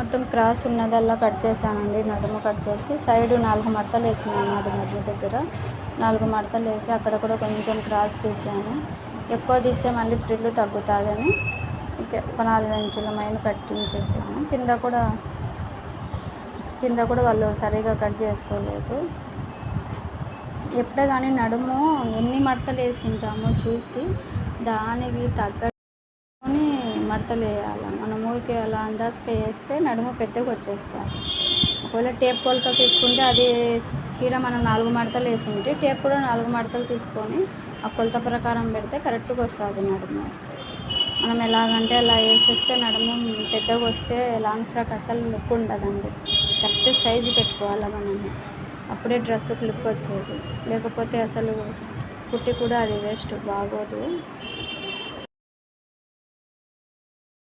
మొత్తం cross ఉన్నదల్లా cut చేశానండి. నడుము కట్ చేసి సైడ్ 4 మడతలు వేసినాను. అది మధ్య దగ్గర 4 మడతలు వేసి అక్కడ కూడా కొంచెం క్రాస్ తీసాను. ఎక్కువ తీస్తే మళ్ళీ ఫ్రిల్లు తగ్గుతుందని ఒక 4 ఇంచుల మైన కటింగ్ చేసాను. కింద కూడా వాళ్ళు సరిగా కట్ చేసుకోలేదు. ఎప్పుడే కానీ నడుము ఎన్ని మడతలు వేసింటామో చూసి దానికి తగ్గని మడతలు వేయాలి. మనం ఊరికే అలా అందాజుగా వేస్తే నడుము పెద్దగా వచ్చేస్తుంది. ఒకవేళ టేప్ కొలత తీసుకుంటే అది చీర మనం 4 మడతలు వేసింటే టేప్ కూడా 4 మడతలు తీసుకొని ఆ కొలత ప్రకారం పెడితే కరెక్ట్గా వస్తుంది నడుము. మనం ఎలాగంటే అలా వేసేస్తే నడుము పెద్దగా వస్తే లాంగ్ ఫ్రాక్ అసలు లుక్ ఉండదండి. కరెక్ట్ సైజు పెట్టుకోవాలి మనము, అప్పుడే డ్రెస్ లుక్ వచ్చేది. లేకపోతే అసలు కుట్టి కూడా అది వేస్ట్, బాగోదు.